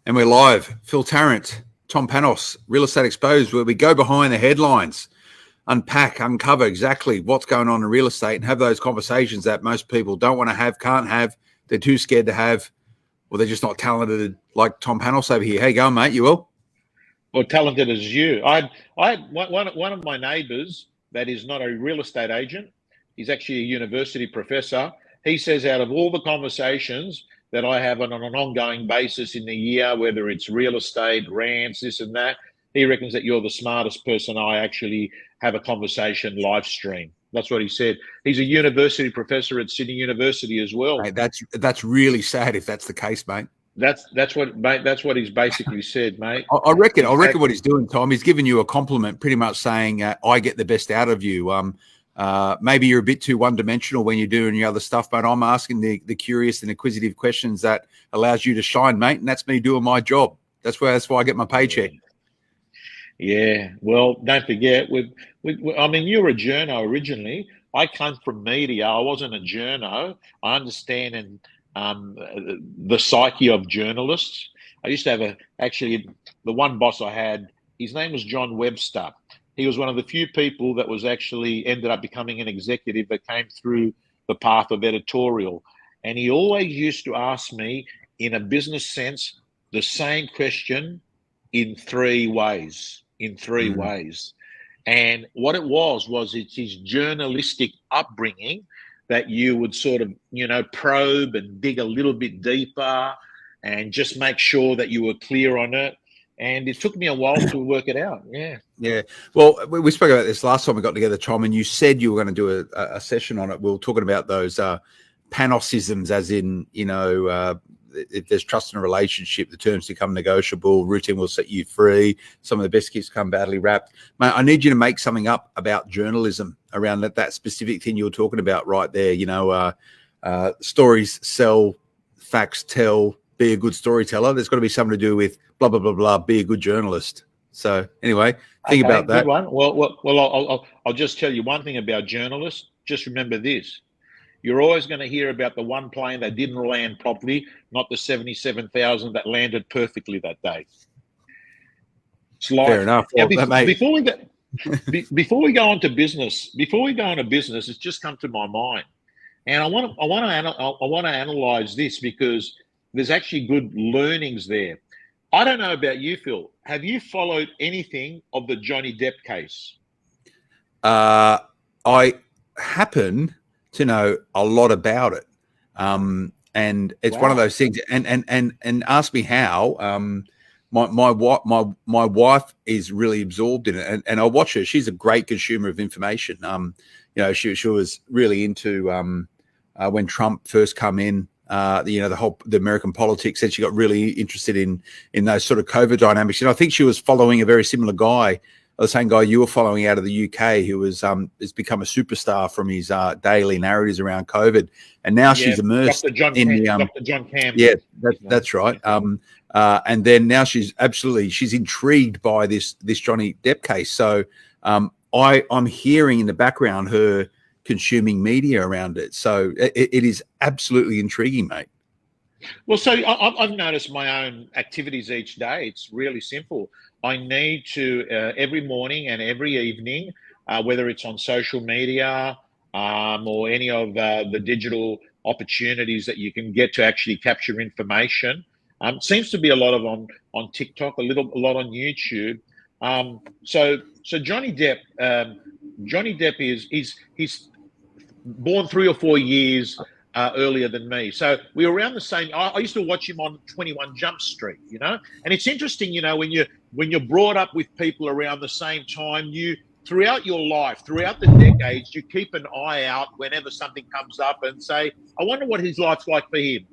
And we're live. Phil Tarrant, Tom Panos, Real Estate Exposed, where we go behind the headlines, unpack, uncover exactly what's going on in real estate and have those conversations that most people don't want to have, can't have, they're too scared to have, or they're just not talented like Tom Panos over here. How you going, mate? You will? Or talented as you. I had one of my neighbours that is not a real estate agent. He's actually a university professor. He says out of all the conversations that I have on an ongoing basis in the year, whether it's real estate, rants, this and that, he reckons that you're the smartest person I actually have a conversation live stream. That's what he said. He's a university professor at Sydney University as well. Mate, that's really sad if that's the case, mate. That's what he's basically said, mate. I reckon what he's doing, Tom, he's giving you a compliment, pretty much saying, I get the best out of you. Maybe you're a bit too one-dimensional when you're doing your other stuff, but I'm asking the curious and inquisitive questions that allows you to shine, mate, and that's me doing my job. That's why I get my paycheck. Yeah. Well, don't forget, I mean, you're a journo originally. I come from media. I wasn't a journo. I understand the psyche of journalists. I used to have the one boss I had, his name was John Webster. He was one of the few people that was actually ended up becoming an executive that came through the path of editorial. And he always used to ask me, in a business sense, the same question in three ways. And what it was it's his journalistic upbringing that you would sort of, probe and dig a little bit deeper and just make sure that you were clear on it. And it took me a while to work it out. Yeah. Yeah. Well, we spoke about this last time we got together, Tom, and you said you were going to do a session on it. We were talking about those panosisms, as in, if there's trust in a relationship, the terms become negotiable, routine will set you free, some of the best gifts come badly wrapped. Mate, I need you to make something up about journalism around that specific thing you were talking about right there. Stories sell, facts tell, be a good storyteller. There's got to be something to do with blah, blah, blah, blah, be a good journalist. So anyway, think about that. Good one. Well, I'll just tell you one thing about journalists. Just remember this. You're always going to hear about the one plane that didn't land properly, not the 77,000 that landed perfectly that day. It's life. Fair enough. Well, before we go on to business, it's just come to my mind, and I want to analyze this because there's actually good learnings there. I don't know about you, Phil. Have you followed anything of the Johnny Depp case? I happen to know a lot about it, and it's one of those things. And ask me how. My wife is really absorbed in it, and I watch her. She's a great consumer of information. She was really into when Trump first come in. The American politics, and she got really interested in those sort of COVID dynamics. And I think she was following a very similar guy, the same guy you were following out of the UK, who has become a superstar from his daily narratives around COVID. And now she's immersed Dr. John Campbell. Yeah, that's right. And then now she's intrigued by this Johnny Depp case. So I'm hearing in the background her consuming media around it. So it is absolutely intriguing, mate. Well, so I've noticed my own activities each day. It's really simple. I need to, every morning and every evening, whether it's on social media or any of the digital opportunities that you can get to actually capture information. Seems to be a lot of on TikTok, a lot on YouTube. So Johnny Depp he's born 3 or 4 years earlier than me. So we were around the same. I used to watch him on 21 Jump Street, and it's interesting, when you're brought up with people around the same time, throughout your life, throughout the decades, you keep an eye out whenever something comes up and say, I wonder what his life's like for him.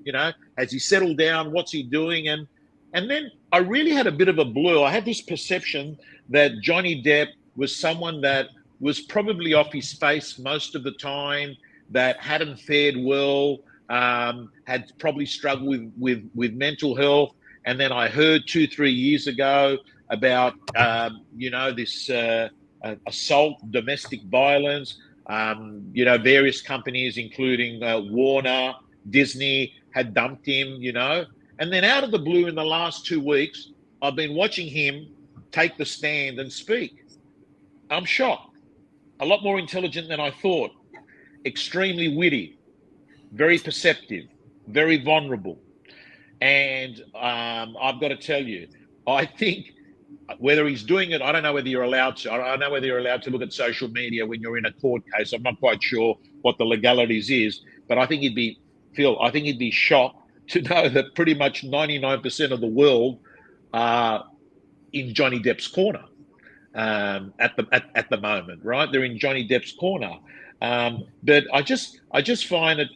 Has he settled down? What's he doing? And then I really had a bit of a blur. I had this perception that Johnny Depp was someone that was probably off his face most of the time, that hadn't fared well, had probably struggled with mental health. And then I heard 2-3 years ago about, this assault, domestic violence, various companies, including Warner, Disney, had dumped him, And then out of the blue in the last 2 weeks, I've been watching him take the stand and speak. I'm shocked. A lot more intelligent than I thought. Extremely witty, very perceptive, very vulnerable. And I've got to tell you, I think whether he's doing it, I don't know whether you're allowed to. I don't know whether you're allowed to look at social media when you're in a court case. I'm not quite sure what the legalities is, but I think I think he'd be shocked to know that pretty much 99% of the world are in Johnny Depp's corner at the moment, right? They're in Johnny Depp's corner. But I just find it,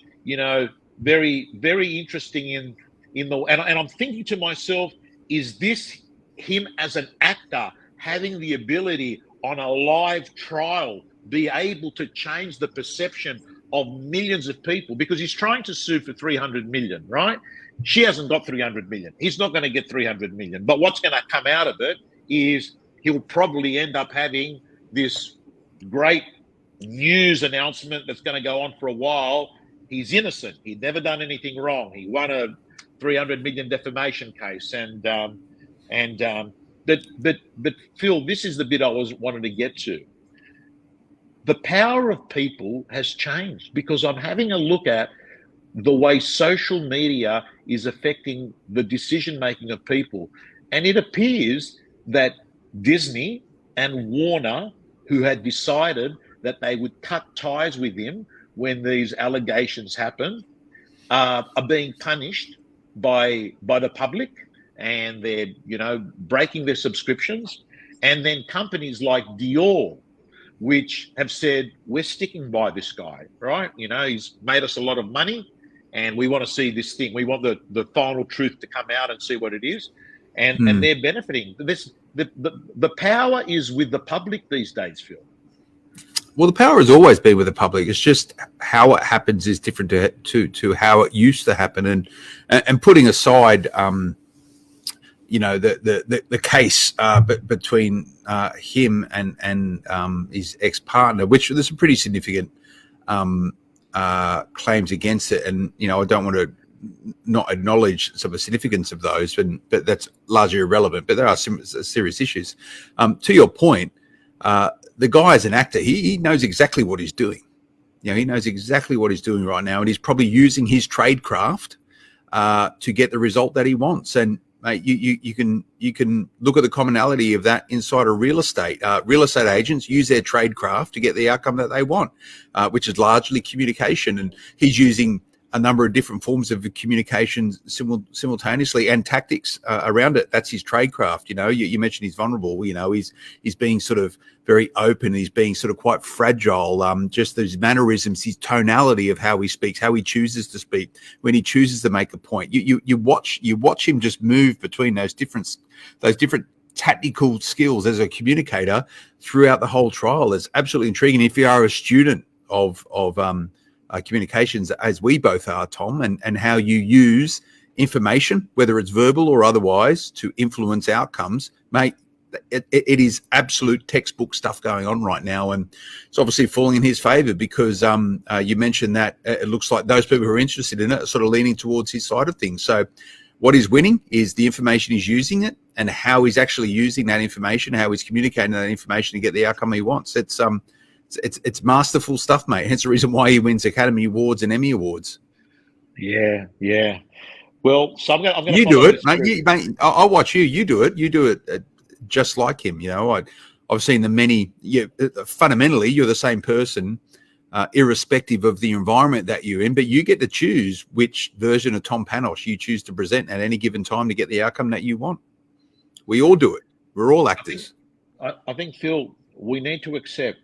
very, very interesting in the, and I'm thinking to myself, is this him as an actor having the ability on a live trial be able to change the perception of millions of people? Because he's trying to sue for 300 million, right? She hasn't got 300 million. He's not going to get 300 million. But what's going to come out of it is he'll probably end up having this great news announcement that's going to go on for a while. He's innocent. He'd never done anything wrong. He won a 300 million defamation case. But Phil, this is the bit I wanted to get to. The power of people has changed because I'm having a look at the way social media is affecting the decision-making of people. And it appears that Disney and Warner, who had decided that they would cut ties with him when these allegations happen, are being punished by the public, and they're breaking their subscriptions. And then companies like Dior, which have said, we're sticking by this guy, right? He's made us a lot of money and we want to see this thing. We want the final truth to come out and see what it is. And they're benefiting. The power is with the public these days, Phil. Well, the power has always been with the public. It's just how it happens is different to how it used to happen. And putting aside, the case between him and his ex-partner, which there's some pretty significant claims against it. And, I don't want to not acknowledge some of the significance of those, but that's largely irrelevant. But there are some serious issues. To your point, the guy as an actor, he knows exactly what he's doing. He knows exactly what he's doing right now, and he's probably using his tradecraft to get the result that he wants. And mate, you can look at the commonality of that inside of real estate. Real estate agents use their tradecraft to get the outcome that they want, which is largely communication. And he's using a number of different forms of communication simultaneously and tactics around it. That's his tradecraft. You mentioned he's vulnerable. He's being sort of very open. He's being sort of quite fragile. Just those mannerisms, his tonality of how he speaks, how he chooses to speak, when he chooses to make a point. You watch him just move between those different tactical skills as a communicator throughout the whole trial. It's absolutely intriguing. If you are a student of communications, as we both are, Tom, and how you use information, whether it's verbal or otherwise, to influence outcomes, mate, it is absolute textbook stuff going on right now. And it's obviously falling in his favor because you mentioned that it looks like those people who are interested in it are sort of leaning towards his side of things. So what he's winning is the information he's using it and how he's actually using that information, how he's communicating that information to get the outcome he wants. It's masterful stuff, mate. Hence the reason why he wins Academy Awards and Emmy Awards. Yeah. Well, so I'm going to. You do it, mate. I'll watch you. You do it. You do it just like him. I've seen the many. Fundamentally, you're the same person, irrespective of the environment that you're in. But you get to choose which version of Tom Panos you choose to present at any given time to get the outcome that you want. We all do it. We're all actors. I think, Phil, we need to accept.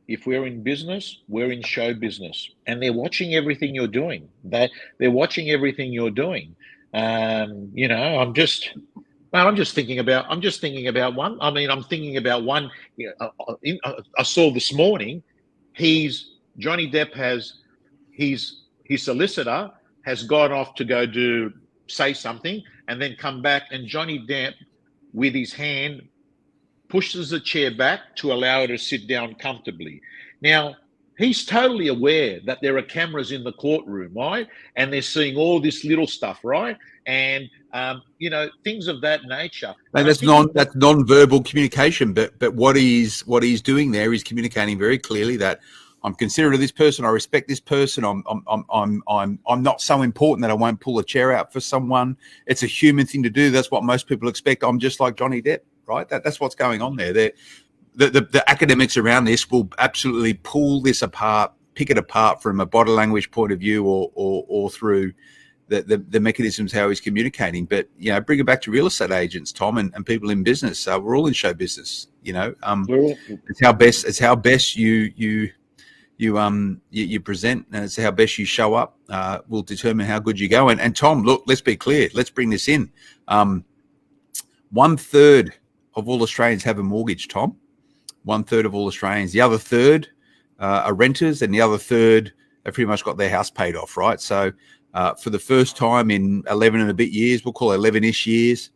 If we're in business, we're in show business, and they're watching everything you're doing. They're watching everything you're doing. I'm just thinking about one. I mean, I'm thinking about one. I saw this morning. Johnny Depp has his solicitor has gone off to go say something, and then come back, and Johnny Depp, with his hand, pushes the chair back to allow her to sit down comfortably. Now, he's totally aware that there are cameras in the courtroom, right? And they're seeing all this little stuff, right? And things of that nature. And that's non-verbal communication, but what he's doing there is communicating very clearly that I'm considerate of this person, I respect this person, I'm not so important that I won't pull a chair out for someone. It's a human thing to do. That's what most people expect. I'm just like Johnny Depp, right? That's what's going on there. The academics around this will absolutely pull this apart, pick it apart from a body language point of view or through the mechanisms how he's communicating. But bring it back to real estate agents, Tom, and people in business. We're all in show business. It's how best you present, and it's how best you show up will determine how good you go. And Tom, look, let's be clear. Let's bring this in. 1/3 of all Australians have a mortgage, Tom. 1/3 of all Australians. The other third are renters, and the other third have pretty much got their house paid off, right? So for the first time in 11 and a bit years, we'll call it 11-ish years,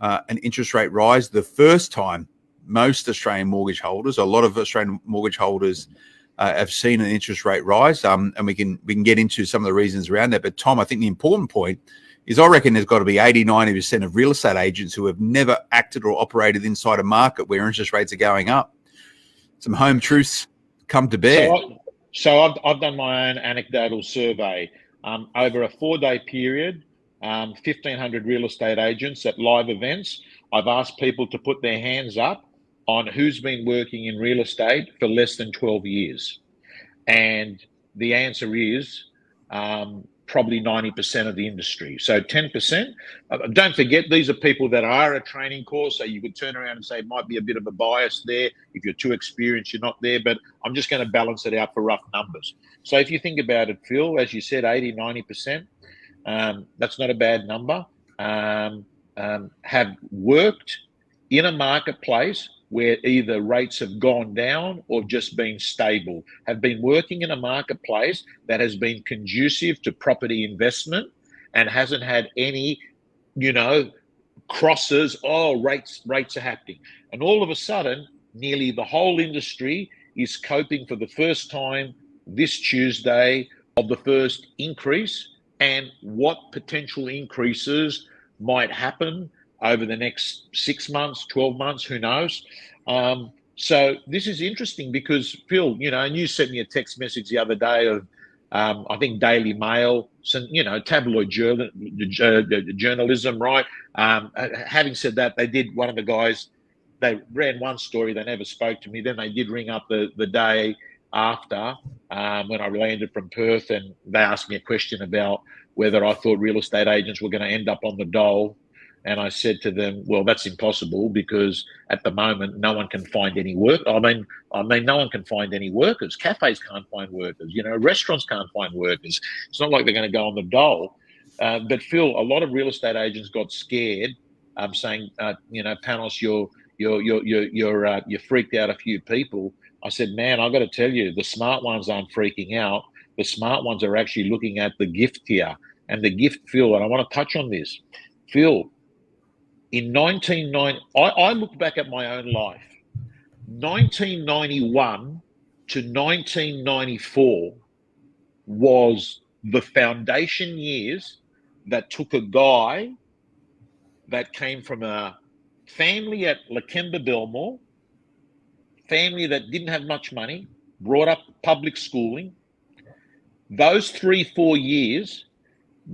an interest rate rise. The first time most Australian mortgage holders, a lot of Australian mortgage holders have seen an interest rate rise, and we can get into some of the reasons around that. But Tom, I think the important point is I reckon there's got to be 80-90% of real estate agents who have never acted or operated inside a market where interest rates are going up. Some home truths come to bear. So I've done my own anecdotal survey. Over a 4-day period, 1,500 real estate agents at live events. I've asked people to put their hands up on who's been working in real estate for less than 12 years. And the answer is probably 90% of the industry. So 10%. Don't forget, these are people that are a training course, so you could turn around and say it might be a bit of a bias there. If you're too experienced, you're not there. But I'm just going to balance it out for rough numbers. So if you think about it, Phil, as you said, 80-90%, that's not a bad number, have worked in a marketplace where either rates have gone down or just been stable, have been working in a marketplace that has been conducive to property investment and hasn't had any, crosses, rates are happening. And all of a sudden, nearly the whole industry is coping for the first time this Tuesday of the first increase and what potential increases might happen over the next 6 months, 12 months, who knows? So this is interesting because, Phil, and you sent me a text message the other day of, I think, Daily Mail, some, tabloid journalism, right? Having said that, one of the guys, they ran one story, they never spoke to me. Then they did ring up the day after when I landed from Perth, and they asked me a question about whether I thought real estate agents were going to end up on the dole. And I said to them, well, that's impossible because at the moment, no one can find any work. I mean, no one can find any workers. Cafes can't find workers. Restaurants can't find workers. It's not like they're going to go on the dole. But Phil, a lot of real estate agents got scared, saying, Panos, you freaked out a few people. I said, man, I've got to tell you, the smart ones aren't freaking out. The smart ones are actually looking at the gift here. And the gift, Phil, and I want to touch on this. Phil, in 1990, I look back at my own life. 1991 to 1994 was the foundation years that took a guy that came from a family at Lakemba Belmore, family that didn't have much money, brought up public schooling. Those 3-4 years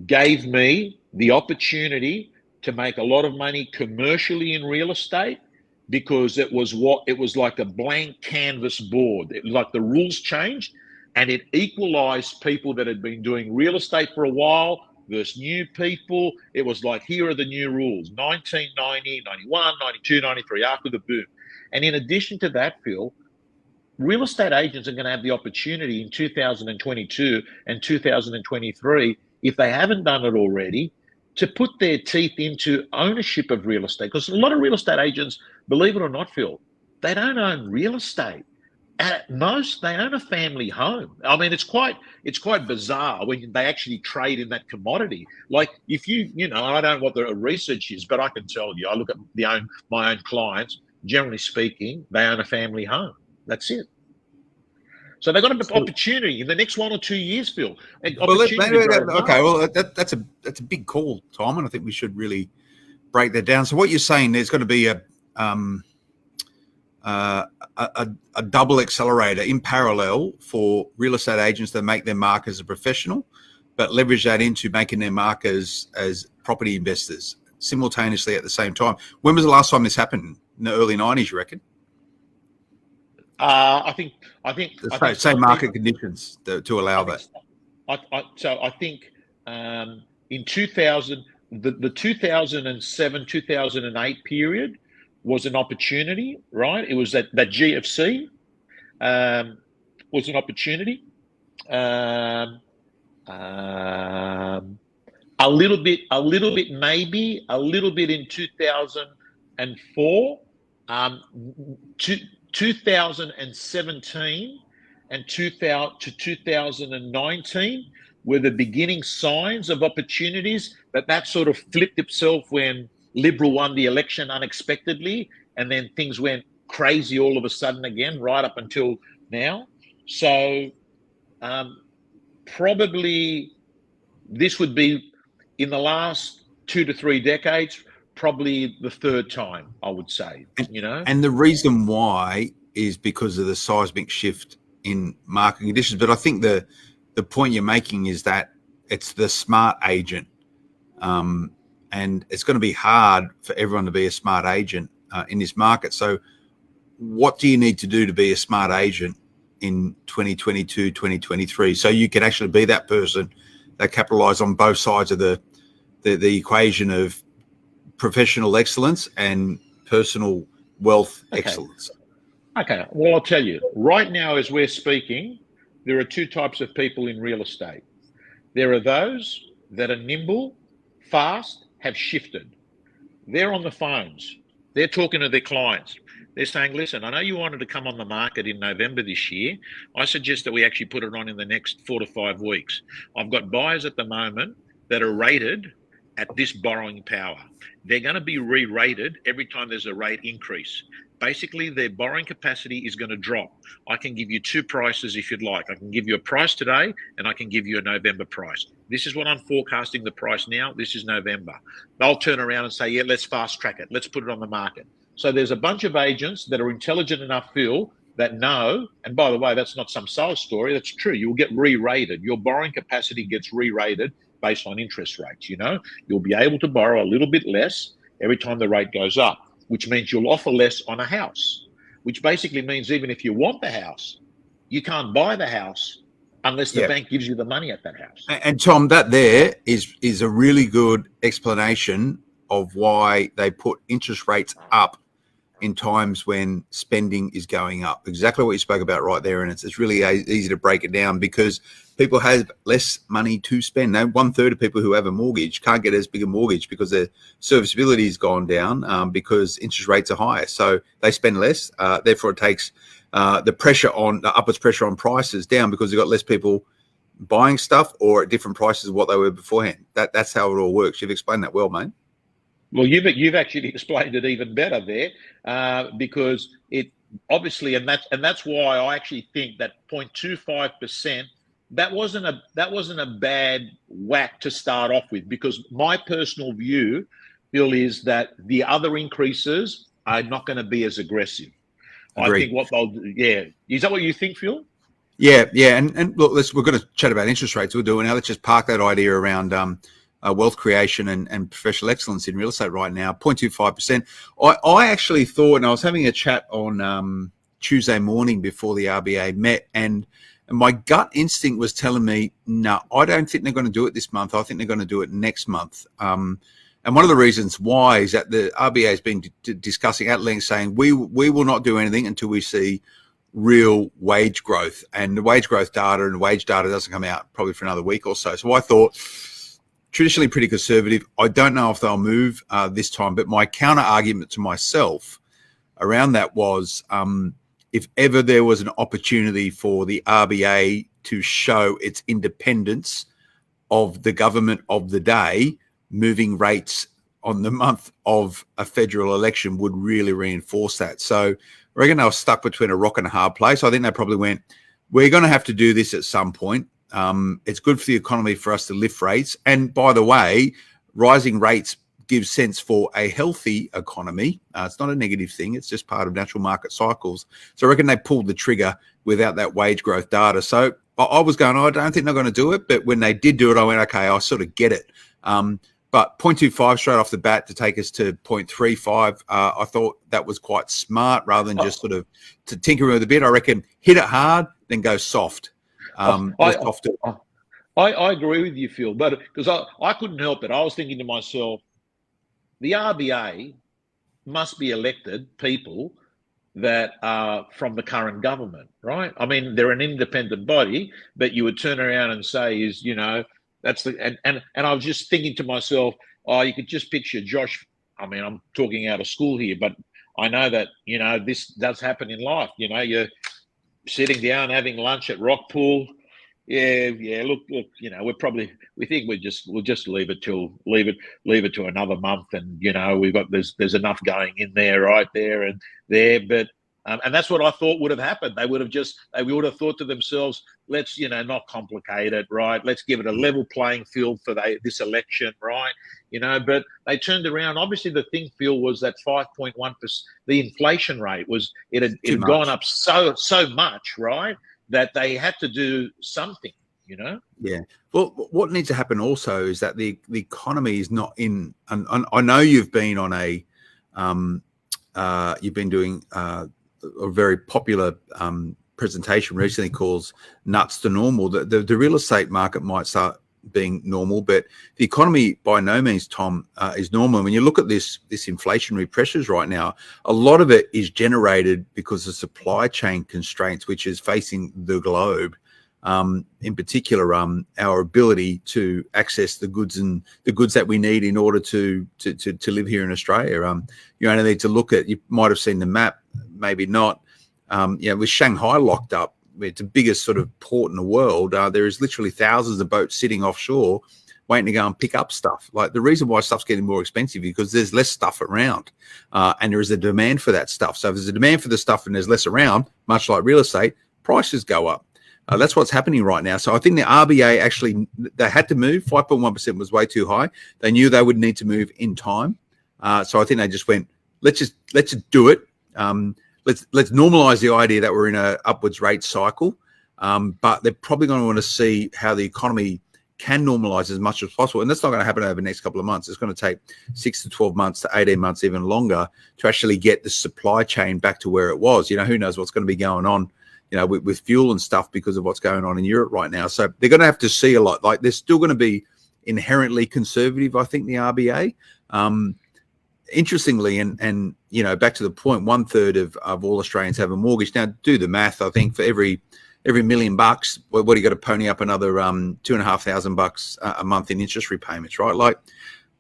gave me the opportunity to make a lot of money commercially in real estate because it was like a blank canvas board. It was like the rules changed and it equalized people that had been doing real estate for a while versus new people. It was like, here are the new rules, 1990, 91, 92, 93, after the boom. And in addition to that, Phil, real estate agents are going to have the opportunity in 2022 and 2023, if they haven't done it already, to put their teeth into ownership of real estate. Because a lot of real estate agents, believe it or not, Phil, they don't own real estate. At most, they own a family home. I mean, it's quite bizarre when they actually trade in that commodity. Like if I don't know what the research is, but I can tell you, I look at my own clients, generally speaking, they own a family home. That's it. So they've got an opportunity in the next 1 or 2 years, Phil. Okay, well, that's a big call, Tom, and I think we should really break that down. So what you're saying, there's got to be a double accelerator in parallel for real estate agents that make their mark as a professional, but leverage that into making their mark as property investors simultaneously at the same time. When was the last time this happened? In the early 90s, you reckon? I think same market conditions to allow that. I think in 2000, the 2007, 2008 period was an opportunity, right? It was that GFC was an opportunity. A little bit in 2004. 2017 and 2019 were the beginning signs of opportunities, but that sort of flipped itself when Liberal won the election unexpectedly, and then things went crazy all of a sudden again, right up until now. So probably this would be, in the last 2 to 3 decades, probably the third time, I would say, And the reason why is because of the seismic shift in market conditions. But I think the point you're making is that it's the smart agent. And it's going to be hard for everyone to be a smart agent in this market. So what do you need to do to be a smart agent in 2022, 2023? So you can actually be that person that capitalize on both sides of the equation of professional excellence and personal wealth excellence. Okay. Well, I'll tell you, right now as we're speaking, there are 2 types of people in real estate. There are those that are nimble, fast, have shifted. They're on the phones. They're talking to their clients. They're saying, listen, I know you wanted to come on the market in November this year. I suggest that we actually put it on in the next 4 to 5 weeks. I've got buyers at the moment that are rated at this borrowing power. They're going to be re-rated every time there's a rate increase. Basically, their borrowing capacity is going to drop. I can give you 2 prices if you'd like. I can give you a price today, and I can give you a November price. This is what I'm forecasting the price now. This is November. They'll turn around and say, yeah, let's fast track it. Let's put it on the market. So there's a bunch of agents that are intelligent enough, Phil, that know, and by the way, that's not some sales story. That's true. You'll get re-rated. Your borrowing capacity gets re-rated based on interest rates. You'll be able to borrow a little bit less every time the rate goes up, which means you'll offer less on a house, which basically means even if you want the house, you can't buy the house unless the bank gives you the money at that house. And Tom, that there is a really good explanation of why they put interest rates up in times when spending is going up. Exactly what you spoke about right there. And it's really easy to break it down because people have less money to spend. Now, 1/3 of people who have a mortgage can't get as big a mortgage because their serviceability has gone down because interest rates are higher. So they spend less. Therefore, it takes the upwards pressure on prices down because they've got less people buying stuff or at different prices of what they were beforehand. That's how it all works. You've explained that well, mate. Well, you've actually explained it even better there, because it obviously, and that's why I actually think that 0.25%, that wasn't a bad whack to start off with, because my personal view, Bill, is that the other increases are not going to be as aggressive. Agreed. I think what they'll do, is that what you think, Phil? Yeah, and look, we're going to chat about interest rates. We'll do it now. Let's just park that idea around wealth creation and professional excellence in real estate right now. 0.25%. I actually thought, and I was having a chat on Tuesday morning before the RBA met, and my gut instinct was telling me, no, I don't think they're going to do it this month. I think they're going to do it next month. And one of the reasons why is that the RBA has been discussing at length, saying we will not do anything until we see real wage growth. And the wage growth data and the wage data doesn't come out probably for another week or so. So I thought, traditionally pretty conservative. I don't know if they'll move this time, but my counter argument to myself around that was, if ever there was an opportunity for the RBA to show its independence of the government of the day, moving rates on the month of a federal election would really reinforce that. So I reckon they were stuck between a rock and a hard place. I think they probably went, we're going to have to do this at some point. It's good for the economy for us to lift rates. And by the way, rising rates gives sense for a healthy economy. It's not a negative thing. It's just part of natural market cycles. So I reckon they pulled the trigger without that wage growth data. So I was going, I don't think they're going to do it. But when they did do it, I went, okay, I sort of get it. But 0.25 straight off the bat to take us to 0.35, I thought that was quite smart rather than just sort of to tinker with a bit. I reckon hit it hard, then go soft. I agree with you, Phil, but because I couldn't help it. I was thinking to myself, the RBA must be elected people that are from the current government, right? I mean, they're an independent body, but you would turn around and say that's the and I was just thinking to myself, you could just picture Josh. I mean, I'm talking out of school here, but I know that this does happen in life. You're sitting down having lunch at Rockpool. Yeah. Look. We think we'll just leave it to another month, and there's enough going in there, right there and there. But and that's what I thought would have happened. They would have thought to themselves, let's not complicate it, right? Let's give it a level playing field for this election, right? But they turned around. Obviously, the thing, Phil, was that 5.1%. The inflation rate it had gone up so much, right? That they had to do something, Yeah. Well, what needs to happen also is that the economy is not in. And I know you've been on you've been doing a very popular presentation recently called "Nuts to Normal." The real estate market might start being normal, but the economy by no means, Tom, is normal. When you look at this inflationary pressures right now, a lot of it is generated because of supply chain constraints, which is facing the globe. In particular, our ability to access the goods that we need in order to live here in Australia. You only need to look at. You might have seen the map, maybe not. With Shanghai locked up, it's the biggest sort of port in the world. There is literally thousands of boats sitting offshore waiting to go and pick up stuff. Like, the reason why stuff's getting more expensive is because there's less stuff around, and there is a demand for that stuff. So if there's a demand for the stuff and there's less around, much like real estate, prices go up. That's what's happening right now. So I think the RBA actually, they had to move. 5.1% was way too high. They knew they would need to move in time. So I think they just went, let's just do it. Let's normalize the idea that we're in a upwards rate cycle, but they're probably going to want to see how the economy can normalize as much as possible, and that's not going to happen over the next couple of months. It's going to take 6 to 12 months to 18 months, even longer, to actually get the supply chain back to where it was. Who knows what's going to be going on, with fuel and stuff because of what's going on in Europe right now. So they're going to have to see a lot. Like, they're still going to be inherently conservative, I think, the RBA. Interestingly, and back to the point, 1/3 of all Australians have a mortgage. Now, do the math. I think for every $1 million, what do you got to pony up another $2,500 a month in interest repayments, right? Like,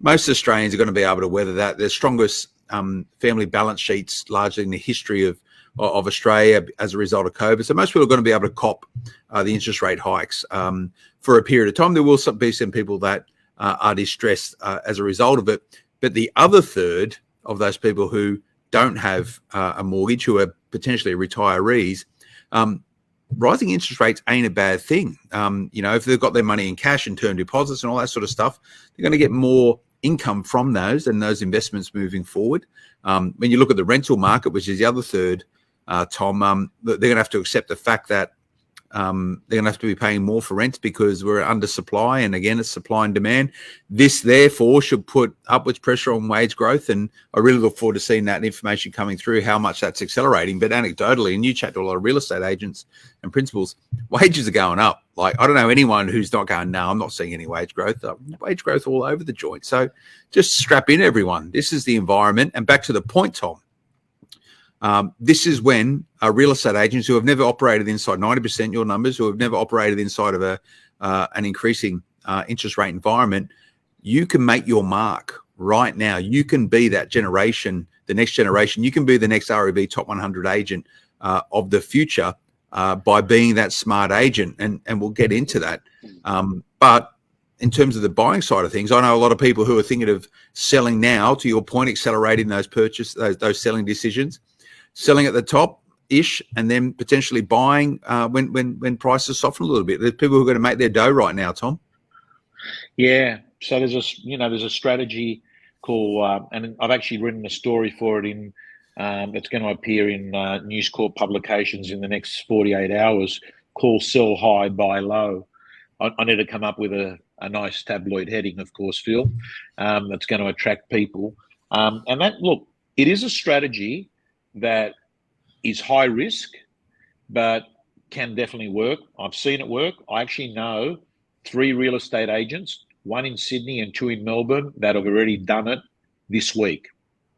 most Australians are going to be able to weather that. Their strongest family balance sheets largely in the history of Australia as a result of COVID. So most people are going to be able to cop the interest rate hikes for a period of time. There will be some people that are distressed as a result of it. But the other third of those people who don't have a mortgage, who are potentially retirees, rising interest rates ain't a bad thing. If they've got their money in cash and term deposits and all that sort of stuff, they're going to get more income from those and those investments moving forward. When you look at the rental market, which is the other third, Tom, they're going to have to accept the fact that they're going to have to be paying more for rent because we're under supply, and again, it's supply and demand. This, therefore, should put upwards pressure on wage growth, and I really look forward to seeing that information coming through, how much that's accelerating. But anecdotally, and you chat to a lot of real estate agents and principals, wages are going up. Like, I don't know anyone who's not going, no, I'm not seeing any wage growth. Wage growth all over the joint. So just strap in, everyone. This is the environment. And back to the point, Tom. This is when real estate agents who have never operated inside 90%, your numbers, who have never operated inside of an increasing interest rate environment, you can make your mark right now. You can be that generation, the next generation. You can be the next REB Top 100 agent of the future by being that smart agent, and we'll get into that. But in terms of the buying side of things, I know a lot of people who are thinking of selling now, to your point, accelerating those selling decisions. Selling at the top, ish, and then potentially buying when prices soften a little bit. There's people who are going to make their dough right now, Tom. Yeah. So there's a strategy called, and I've actually written a story for it in that's going to appear in News Corp publications in the next 48 hours, called "Sell High, Buy Low." I need to come up with a nice tabloid heading, of course, Phil, that's going to attract people. And that, look, it is a strategy that is high risk, but can definitely work. I've seen it work. I actually know 3 real estate agents, 1 in Sydney and 2 in Melbourne, that have already done it this week.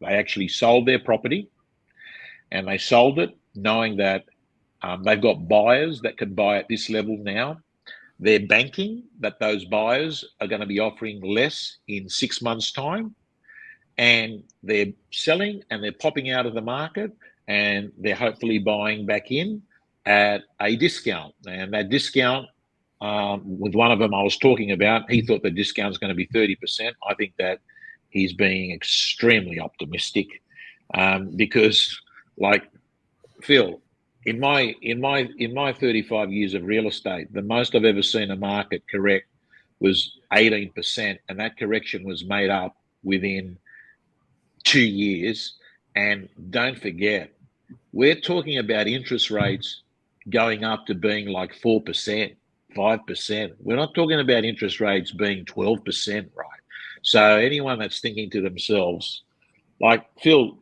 They actually sold their property, and they sold it knowing that they've got buyers that can buy at this level now. They're banking that those buyers are going to be offering less in 6 months' time, and they're selling and they're popping out of the market, and they're hopefully buying back in at a discount. And that discount, with one of them I was talking about, he thought the discount is going to be 30%. I think that he's being extremely optimistic, because, like, Phil, in my 35 years of real estate, the most I've ever seen a market correct was 18%, and that correction was made up within 2 years. And don't forget, we're talking about interest rates going up to being like 4%, 5%. We're not talking about interest rates being 12%, right? So anyone that's thinking to themselves, like, Phil,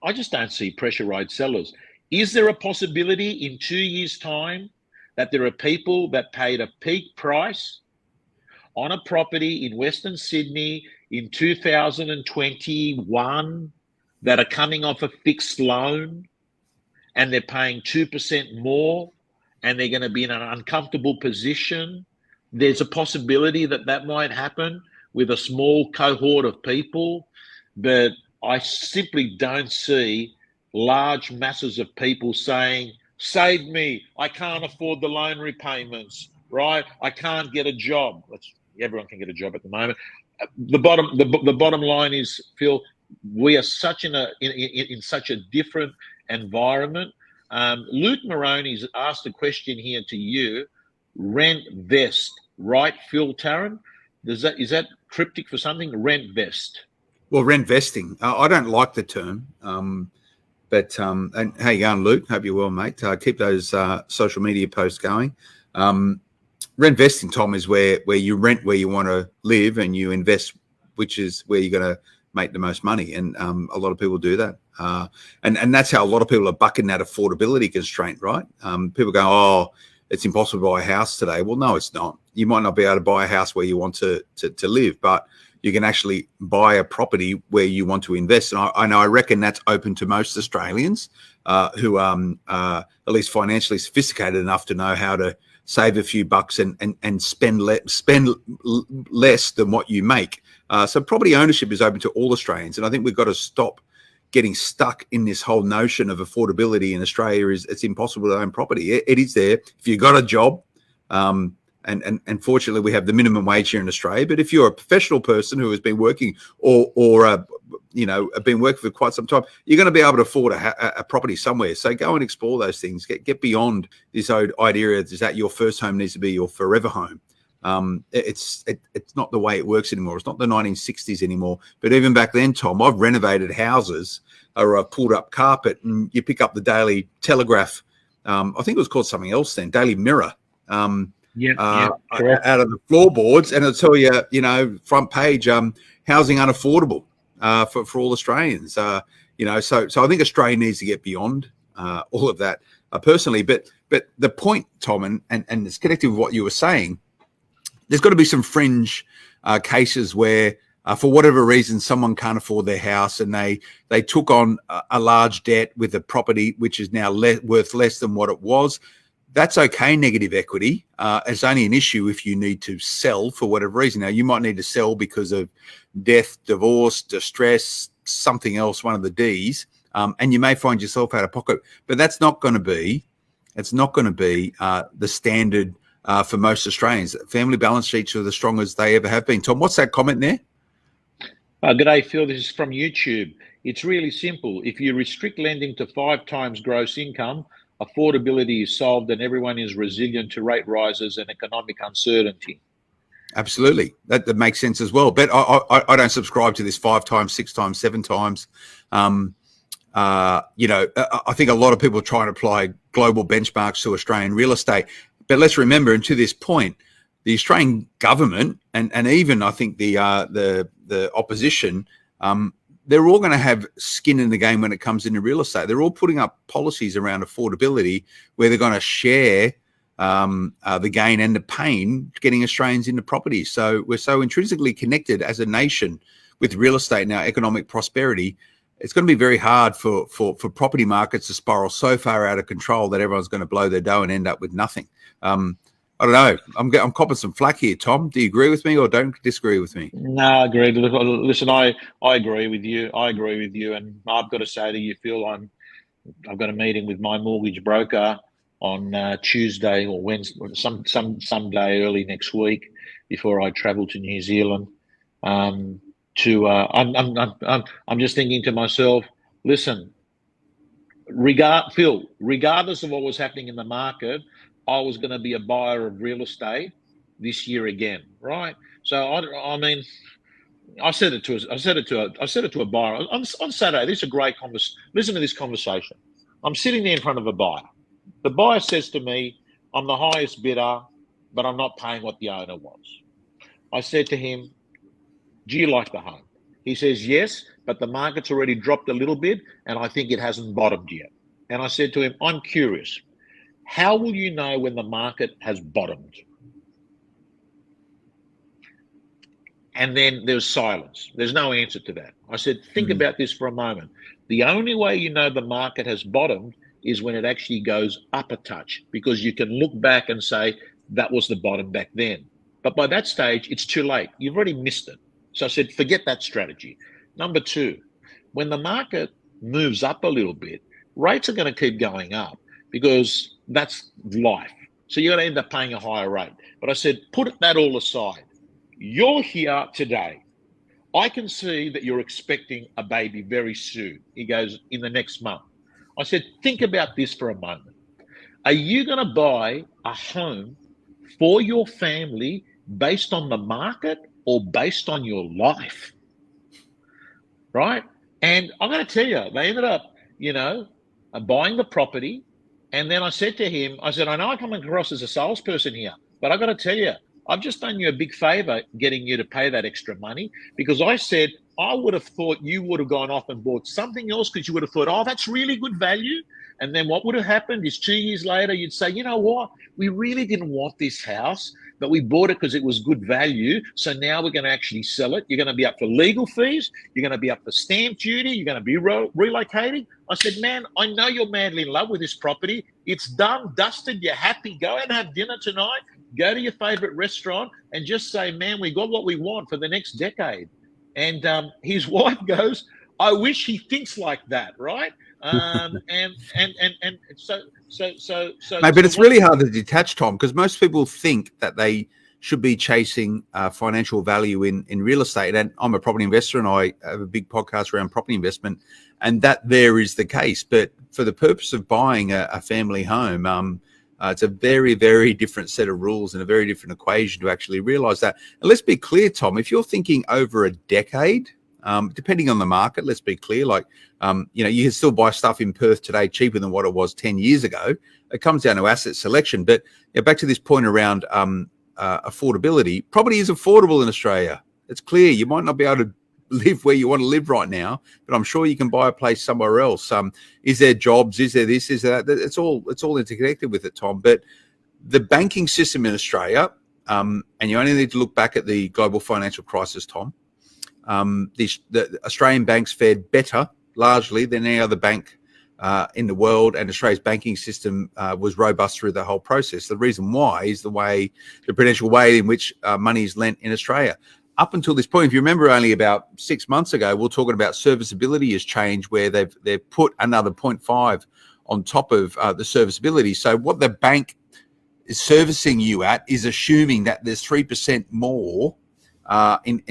I just don't see pressurized sellers. Is there a possibility in 2 years' time that there are people that paid a peak price on a property in Western Sydney in 2021 that are coming off a fixed loan, and they're paying 2% more, and they're going to be in an uncomfortable position? There's a possibility that that might happen with a small cohort of people, but I simply don't see large masses of people saying, save me, I can't afford the loan repayments, right? I can't get a job. Everyone can get a job at the moment. The bottom line is, Phil, we are in such a different environment. Luke Moroney's asked a question here to you. Rent vest, right, Phil Tarrant? Is that cryptic for something? Rent vest. Well, rent vesting. I don't like the term. But and how you going, Luke? Hope you're well, mate. Keep those social media posts going. Rent vesting, Tom, is where you rent where you want to live and you invest, which is where you're going to make the most money. And a lot of people do that. And that's how a lot of people are bucking that affordability constraint, right? People go, oh, it's impossible to buy a house today. Well, no, it's not. You might not be able to buy a house where you want to live, but you can actually buy a property where you want to invest. And I reckon that's open to most Australians who are at least financially sophisticated enough to know how to save a few bucks and spend less than what you make. So property ownership is open to all Australians. And I think we've got to stop getting stuck in this whole notion of affordability in Australia. It's impossible to own property. It is there. If you've got a job, and fortunately, we have the minimum wage here in Australia. But if you're a professional person who has been working or been working for quite some time, you're going to be able to afford a property somewhere. So go and explore those things. Get beyond this old idea that your first home needs to be your forever home. It's not the way it works anymore. It's not the 1960s anymore. But even back then, Tom, I've renovated houses or I've pulled up carpet, and you pick up the Daily Telegraph. I think it was called something else then, Daily Mirror. Out of the floorboards, and it'll tell you, front page, housing unaffordable for all Australians. So I think Australia needs to get beyond all of that personally. But the point, Tom, and it's connected with what you were saying, there's got to be some fringe cases where, for whatever reason, someone can't afford their house and they took on a large debt with a property which is now worth less than what it was. That's okay, negative equity. It's only an issue if you need to sell for whatever reason. Now, you might need to sell because of death, divorce, distress, something else, one of the Ds, and you may find yourself out of pocket. But that's not going to be the standard for most Australians. Family balance sheets are the strongest they ever have been. Tom, what's that comment there? G'day, Phil. This is from YouTube. It's really simple. If you restrict lending to 5 times gross income, affordability is solved and everyone is resilient to rate rises and economic uncertainty. Absolutely, that makes sense as well. But I don't subscribe to this 5 times, 6 times, 7 times. I think a lot of people try and apply global benchmarks to Australian real estate. But let's remember, and to this point, the Australian government and even I think the opposition, they're all going to have skin in the game when it comes into real estate. They're all putting up policies around affordability where they're going to share the gain and the pain getting Australians into property. So we're so intrinsically connected as a nation with real estate and our economic prosperity. It's going to be very hard for property markets to spiral so far out of control that everyone's going to blow their dough and end up with nothing. I don't know. I'm copping some flack here, Tom. Do you agree with me or don't disagree with me? No, I agree. Listen, I agree with you. I agree with you. And I've got to say to you, Phil, I've got a meeting with my mortgage broker on Tuesday or Wednesday, some day early next week before I travel to New Zealand. I'm just thinking to myself, listen, Phil, regardless of what was happening in the market, I was going to be a buyer of real estate this year again, right? So I mean, I said it to a buyer on Saturday. This is a great conversation. Listen to this conversation. I'm sitting there in front of a buyer. The buyer says to me, "I'm the highest bidder, but I'm not paying what the owner wants." I said to him, "Do you like the home?" He says, "Yes, but the market's already dropped a little bit, and I think it hasn't bottomed yet." And I said to him, "I'm curious. How will you know when the market has bottomed?" And then there's silence. There's no answer to that. I said, think about this for a moment. The only way you know the market has bottomed is when it actually goes up a touch, because you can look back and say, that was the bottom back then. But by that stage, it's too late. You've already missed it. So I said, forget that strategy. Number 2, when the market moves up a little bit, rates are going to keep going up because that's life. So you're going to end up paying a higher rate. But I said, put that all aside. You're here today. I can see that you're expecting a baby very soon. He goes, in the next month. I said, think about this for a moment. Are you going to buy a home for your family based on the market or based on your life? Right? And I'm going to tell you, they ended up, buying the property. And then I said to him, I said, I know I come across as a salesperson here, but I got to tell you, I've just done you a big favor getting you to pay that extra money, because I said, I would have thought you would have gone off and bought something else because you would have thought, oh, that's really good value. And then what would have happened is 2 years later, you'd say, you know what? We really didn't want this house, but we bought it because it was good value. So now we're going to actually sell it. You're going to be up for legal fees. You're going to be up for stamp duty. You're going to be relocating. I said, man, I know you're madly in love with this property. It's done, dusted. You're happy. Go and have dinner tonight. Go to your favorite restaurant and just say, man, we got what we want for the next decade. And his wife goes, I wish he thinks like that, right? So. Mate, but it's really hard to detach, Tom, because most people think that they should be chasing financial value in real estate. And I'm a property investor, and I have a big podcast around property investment, and that there is the case. But for the purpose of buying a family home, it's a very, very different set of rules and a very different equation to actually realize that. And let's be clear, Tom, if you're thinking over a decade, depending on the market, let's be clear, like, you can still buy stuff in Perth today cheaper than what it was 10 years ago. It comes down to asset selection. But back to this point around affordability, property is affordable in Australia. It's clear. You might not be able to live where you want to live right now, but I'm sure you can buy a place somewhere else. Is there jobs? Is there this? Is there that? It's all interconnected with it, Tom. But the banking system in Australia, and you only need to look back at the global financial crisis, Tom. The Australian banks fared better largely than any other bank in the world, and Australia's banking system was robust through the whole process. The reason why is the prudential way in which money is lent in Australia. Up until this point, if you remember, only about 6 months ago, we were talking about serviceability has changed, where they've put another 0.5 on top of the serviceability. So what the bank is servicing you at is assuming that there's 3% more in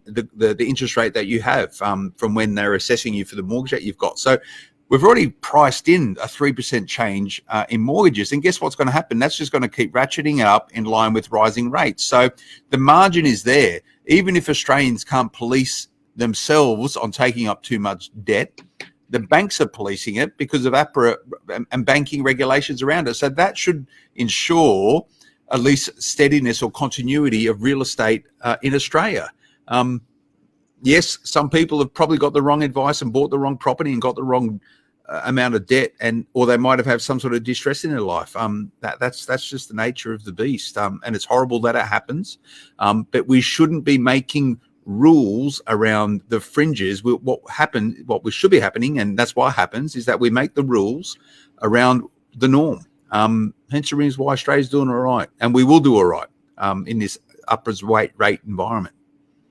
the interest rate that you have from when they're assessing you for the mortgage that you've got. So we've already priced in a 3% change in mortgages. And guess what's going to happen? That's just going to keep ratcheting up in line with rising rates. So the margin is there. Even if Australians can't police themselves on taking up too much debt, the banks are policing it because of APRA and banking regulations around it. So that should ensure at least steadiness or continuity of real estate in Australia. Yes, some people have probably got the wrong advice and bought the wrong property and got the wrong amount of debt, or they might have had some sort of distress in their life. That's just the nature of the beast, and it's horrible that it happens. But we shouldn't be making rules around the fringes. What should be happening, and that's what happens, is that we make the rules around the norm. Hence the reason why Australia's doing all right, and we will do all right in this upwards rate environment.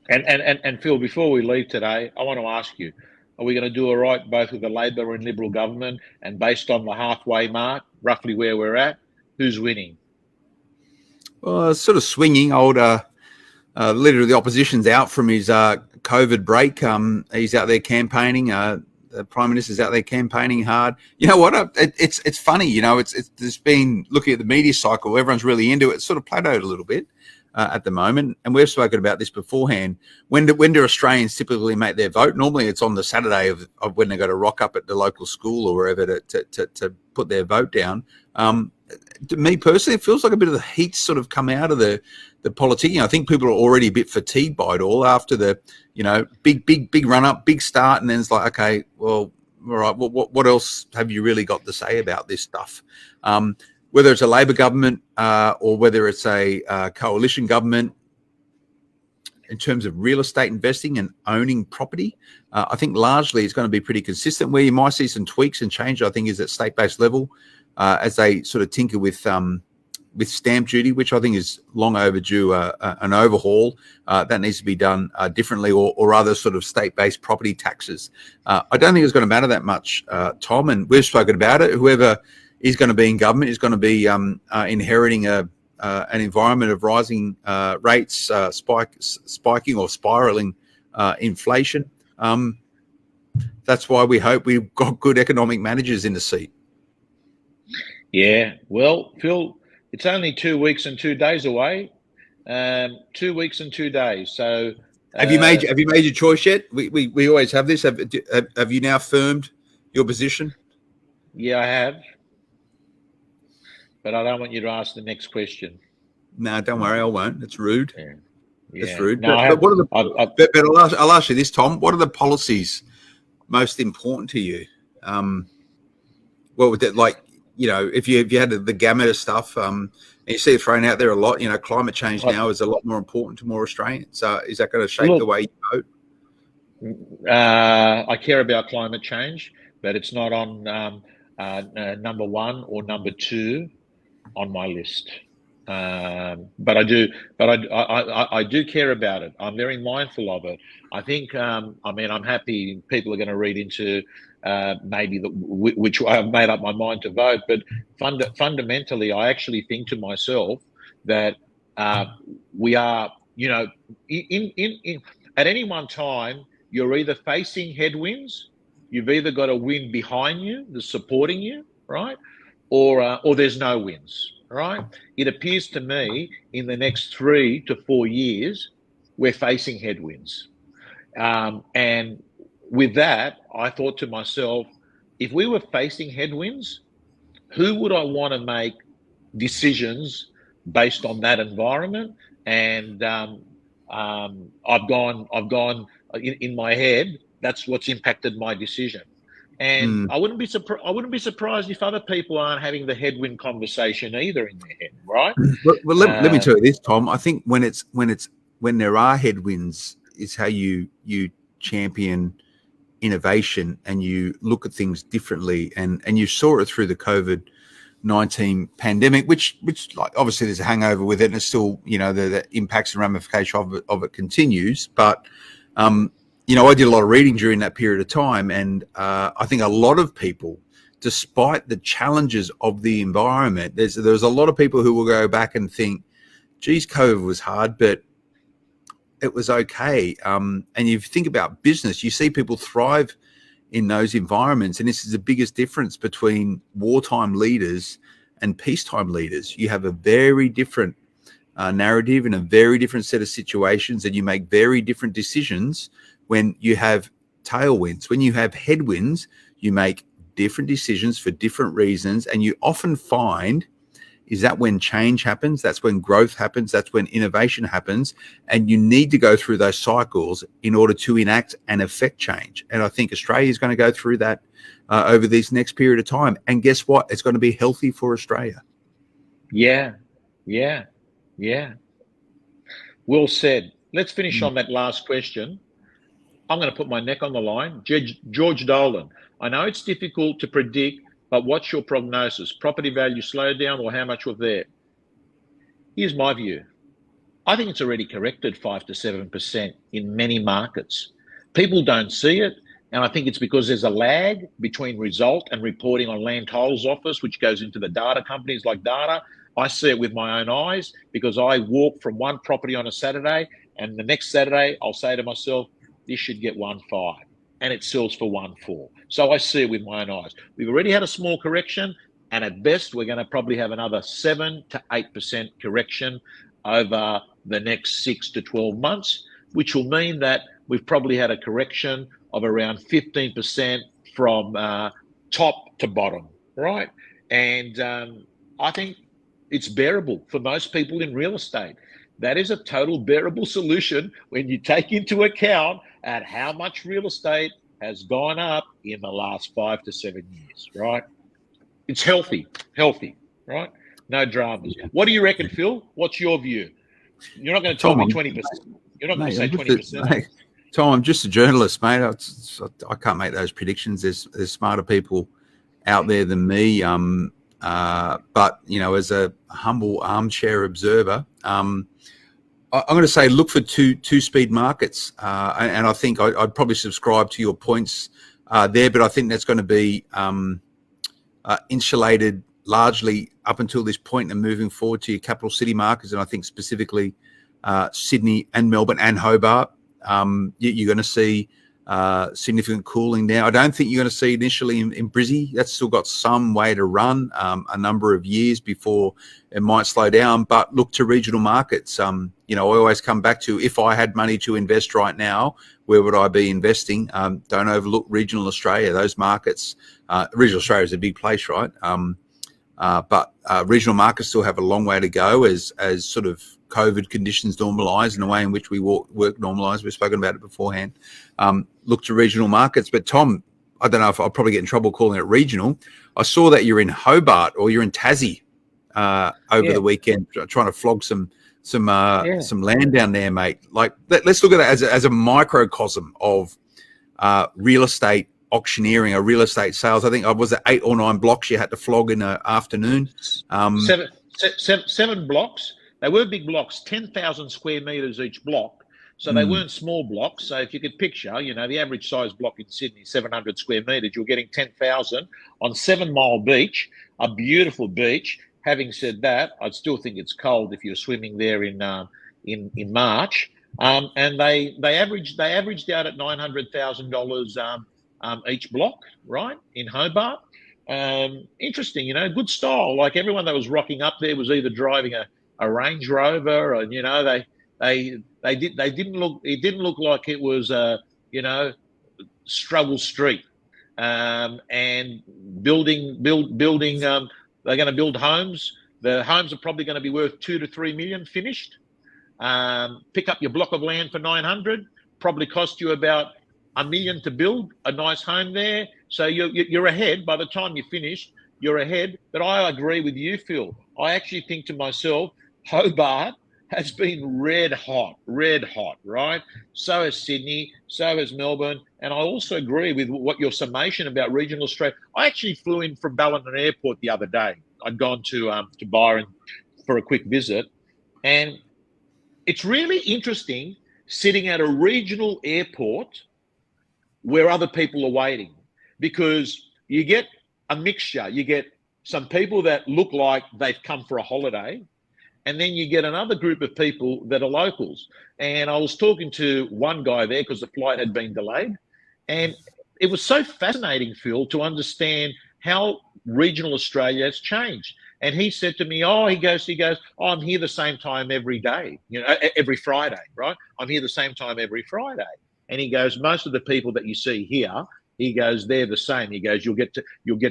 And Phil, before we leave today, I want to ask you: are we going to do all right both with a Labor and Liberal government? And based on the halfway mark, roughly where we're at, who's winning? Well, it's sort of swinging. Leader of the opposition's out from his COVID break. He's out there campaigning. The Prime Minister's out there campaigning hard. You know what? It's funny. You know, it's been looking at the media cycle. Everyone's really into it. It's sort of plateaued a little bit at the moment. And we've spoken about this beforehand. When do Australians typically make their vote? Normally, it's on the Saturday of when they go to rock up at the local school or wherever to put their vote down. To me personally, it feels like a bit of the heat sort of come out of the politicking. I think people are already a bit fatigued by it all after the, big run up, big start, and then it's like, okay, well, all right, what else have you really got to say about this stuff? Whether it's a Labor government or whether it's a coalition government, in terms of real estate investing and owning property, I think largely it's going to be pretty consistent. Where you might see some tweaks and change, I think, is at state-based level as they sort of tinker with stamp duty, which I think is long overdue, an overhaul that needs to be done differently, or other sort of state-based property taxes. I don't think it's going to matter that much, Tom, and we've spoken about it. Whoever is going to be in government is going to be inheriting an environment of rising rates, spiking or spiraling inflation. That's why we hope we've got good economic managers in the seat. Yeah, well, Phil, it's only 2 weeks and 2 days away. 2 weeks and 2 days. So, have you made your choice yet? We always have this. Have you now firmed your position? Yeah, I have. But I don't want you to ask the next question. No, don't worry, I won't. That's rude. Yeah. That's rude. No, but what are but I'll ask you this, Tom. What are the policies most important to you? What would that, like, if you had the gamut of stuff, and you see it thrown out there a lot, climate change now is a lot more important to more Australians. So is that going to shape the way you vote? I care about climate change, but it's not on number one or number two on my list. But I do care about it. I'm very mindful of it. I think, I'm happy people are going to read into maybe which way I've made up my mind to vote. But fundamentally, I actually think to myself that we are, in at any one time, you're either facing headwinds, you've either got a wind behind you that's supporting you, right? Or there's no winds, right? It appears to me in the next 3 to 4 years, we're facing headwinds. And with that, I thought to myself, if we were facing headwinds, who would I want to make decisions based on that environment? And I've gone in my head. That's what's impacted my decision. And I wouldn't be surprised if other people aren't having the headwind conversation either in their head, right? Well, let me tell you this, Tom. I think when there are headwinds, is how you champion innovation and you look at things differently. And you saw it through the COVID-19 pandemic, which like obviously there's a hangover with it, and it's still the impacts and ramifications of it continues, but. I did a lot of reading during that period of time, and I think a lot of people, despite the challenges of the environment, there's a lot of people who will go back and think, geez, COVID was hard, but it was okay. And you think about business, you see people thrive in those environments. And this is the biggest difference between wartime leaders and peacetime leaders. You have a very different narrative and a very different set of situations, and you make very different decisions when you have tailwinds. When you have headwinds, you make different decisions for different reasons, and you often find is that when change happens, that's when growth happens, that's when innovation happens, and you need to go through those cycles in order to enact and affect change. And I think Australia is going to go through that over this next period of time. And guess what? It's going to be healthy for Australia. Yeah. Well said. Let's finish on that last question. I'm going to put my neck on the line. George Dolan, I know it's difficult to predict, but what's your prognosis? Property value slowed down, or how much was there? Here's my view. I think it's already corrected 5 to 7% in many markets. People don't see it, and I think it's because there's a lag between result and reporting on Land Titles Office, which goes into the data companies like Data. I see it with my own eyes because I walk from one property on a Saturday, and the next Saturday I'll say to myself, this should get 1.5, and it sells for 1.4. So I see it with my own eyes. We've already had a small correction, and at best we're going to probably have another 7 to 8% correction over the next 6 to 12 months, which will mean that we've probably had a correction of around 15% from top to bottom, right? And I think it's bearable for most people in real estate. That is a total bearable solution when you take into account at how much real estate has gone up in the last 5 to 7 years, right? It's healthy, right? No dramas. What do you reckon, Phil? What's your view? You're not going to tell me 20%. You're not going to say 20%. Tom, I'm just a journalist, mate. I can't make those predictions. There's smarter people out there than me. But, you know, as a humble armchair observer, I'm going to say look for two-speed markets. And I think I'd probably subscribe to your points there, but I think that's going to be insulated largely up until this point and moving forward to your capital city markets. And I think specifically Sydney and Melbourne and Hobart, you're going to see significant cooling now. I don't think you're going to see initially in Brizzy. That's still got some way to run, a number of years before it might slow down. But look to regional markets. You know, I always come back to, if I had money to invest right now, where would I be investing? Don't overlook regional Australia. Those markets, regional Australia is a big place, right? But regional markets still have a long way to go as sort of COVID conditions normalise and the way in which we work normalise. We've spoken about it beforehand. Look to regional markets. But Tom, I don't know if I'll probably get in trouble calling it regional. I saw that you're in Hobart or you're in Tassie over the weekend, trying to flog some land down there, mate. Like, let's look at it as a microcosm of real estate auctioneering or real estate sales. I think I was at 8 or 9 blocks you had to flog in an afternoon. 7 blocks. They were big blocks, 10,000 square meters each block. So they weren't small blocks. So if you could picture, you know, the average size block in Sydney, 700 square meters, you're getting 10,000 on 7 Mile Beach, a beautiful beach. Having said that, I'd still think it's cold if you're swimming there in March. And they averaged out at $900,000 each block, right, in Hobart. Interesting, you know, good style. Like, everyone that was rocking up there was either driving a Range Rover, and you know, it didn't look like it was struggle street. And building they're going to build homes. The homes are probably going to be worth 2 to 3 million finished. Pick up your block of land for 900, probably cost you about $1 million to build a nice home there. So you're ahead. By the time you finish, you're ahead. But I agree with you, Phil. I actually think to myself, Hobart has been red hot, right? So has Sydney, so has Melbourne. And I also agree with what your summation about regional Australia. I actually flew in from Ballina Airport the other day. I'd gone to Byron for a quick visit. And it's really interesting sitting at a regional airport where other people are waiting, because you get a mixture. You get some people that look like they've come for a holiday, and then you get another group of people that are locals. And I was talking to one guy there because the flight had been delayed, and it was so fascinating, Phil, to understand how regional Australia has changed. And he said to me, "Oh, he goes, oh, I'm here the same time every day, every Friday, right? I'm here the same time every Friday." And he goes, "Most of the people that you see here," he goes, "they're the same." He goes, "You'll get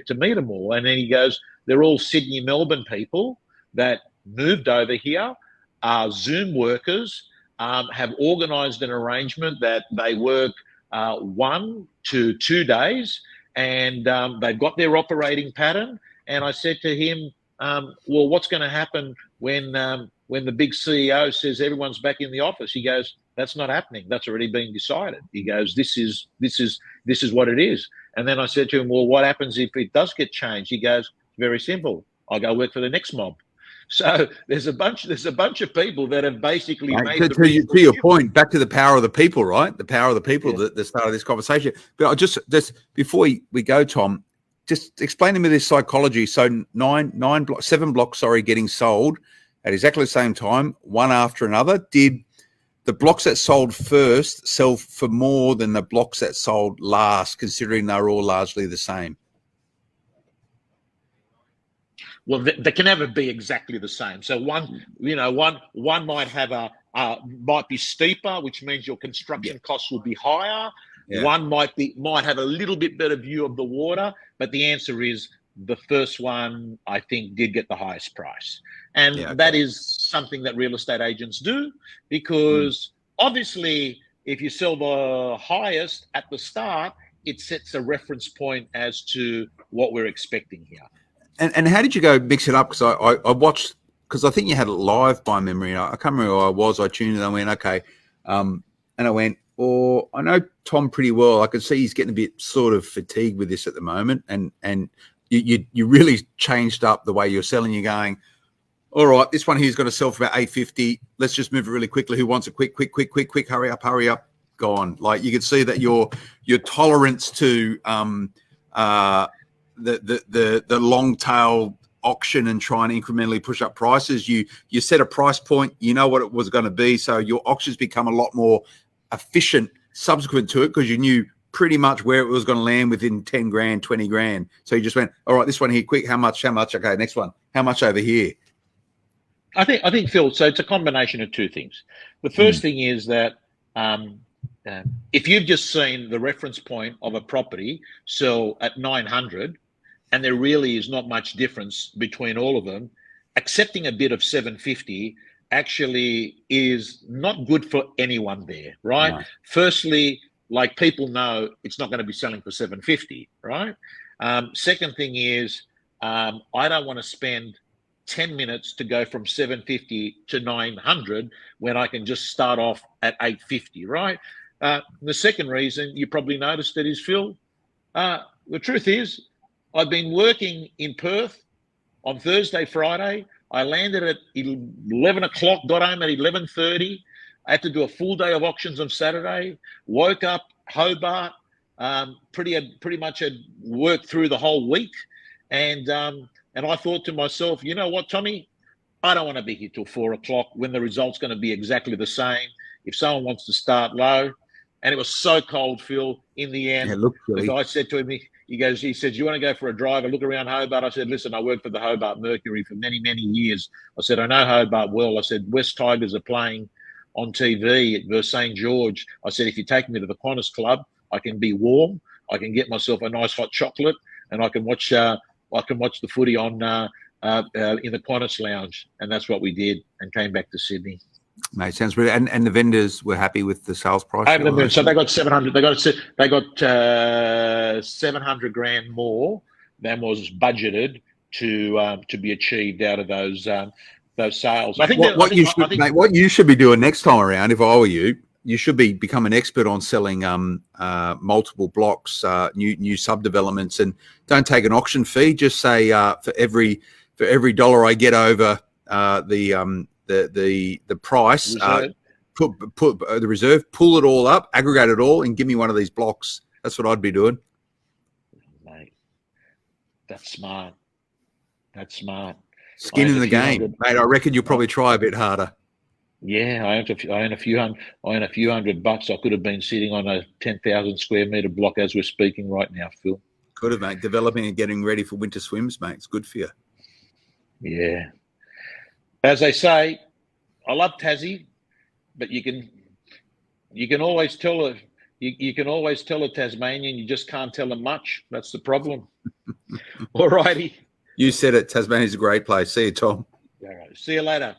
to meet them all." And then he goes, "They're all Sydney, Melbourne people that moved over here, are Zoom workers, have organised an arrangement that they work 1 to 2 days, and they've got their operating pattern." And I said to him, "Well, what's going to happen when the big CEO says everyone's back in the office?" He goes, "That's not happening. That's already been decided." He goes, "This is what it is." And then I said to him, "Well, what happens if it does get changed?" He goes, "Very simple. I go work for the next mob." So there's a bunch of people that have basically made to your point, back to the power of the people, right? The power of the people, yeah. The start of this conversation. But I just before we go, Tom, just explain to me this psychology. So 7 blocks, getting sold at exactly the same time, one after another. Did the blocks that sold first sell for more than the blocks that sold last, considering they're all largely the same? Well, they can never be exactly the same. So one might have might be steeper, which means your construction costs will be higher. Yeah. One might have a little bit better view of the water, but the answer is the first one, I think, did get the highest price. And that is something that real estate agents do, because obviously if you sell the highest at the start, it sets a reference point as to what we're expecting here. And how did you go mix it up? Because I watched, because I think you had it live by memory. I can't remember who I was. I tuned in and I went, okay. And I went, oh, I know Tom pretty well. I could see he's getting a bit sort of fatigued with this at the moment. And you really changed up the way you're selling. You're going, all right, this one here's going to sell for about $850. Let's just move it really quickly. Who wants it quick, hurry up, gone. Like you could see that your tolerance to the long tail auction and try and incrementally push up prices. You set a price point, you know what it was going to be. So your auctions become a lot more efficient subsequent to it, because you knew pretty much where it was going to land within 10 grand, 20 grand. So you just went, all right, this one here, quick, how much? Okay, next one. How much over here? I think, Phil, so it's a combination of two things. The first thing is that if you've just seen the reference point of a property sell at 900, and there really is not much difference between all of them, accepting a bid of 750 actually is not good for anyone there, right? No. Firstly, like, people know it's not going to be selling for 750, right? Second thing is, I don't want to spend 10 minutes to go from 750 to 900 when I can just start off at 850, right? The second reason you probably noticed it is, Phil, the truth is, I've been working in Perth on Thursday, Friday. I landed at 11 o'clock, got home at 11:30. I had to do a full day of auctions on Saturday. Woke up Hobart, pretty much had worked through the whole week, and I thought to myself, you know what, Tommy, I don't want to be here till 4 o'clock when the result's going to be exactly the same. If someone wants to start low, and it was so cold, Phil. In the end, the guy said to him, he said, "You want to go for a drive and look around Hobart?" I said, "Listen, I worked for the Hobart Mercury for many, many years." I said, "I know Hobart well." I said, "West Tigers are playing on TV versus St. George." I said, "If you take me to the Qantas Club, I can be warm. I can get myself a nice hot chocolate, and I can watch the footy on in the Qantas Lounge." And that's what we did, and came back to Sydney. Mate, sounds really. And the vendors were happy with the sales price. So they got 700. They got 700 grand more than was budgeted to be achieved out of those sales. I think what you should be doing next time around, if I were you, you should become an expert on selling multiple blocks, new subdevelopments, and don't take an auction fee. Just say for every dollar I get over the price, put the reserve, pull it all up, aggregate it all, and give me one of these blocks. That's what I'd be doing. Mate, that's smart. That's smart. Skin in the game, mate. I reckon you'll probably try a bit harder. Yeah, I own a few $100. I could have been sitting on a 10,000 square meter block as we're speaking right now, Phil. Could have, mate. Developing and getting ready for winter swims, mate. It's good for you. Yeah. As they say, I love Tassie, but you can always tell a Tasmanian, you just can't tell them much. That's the problem. All righty. You said it. Tasmania's a great place. See you, Tom. All right. See you later.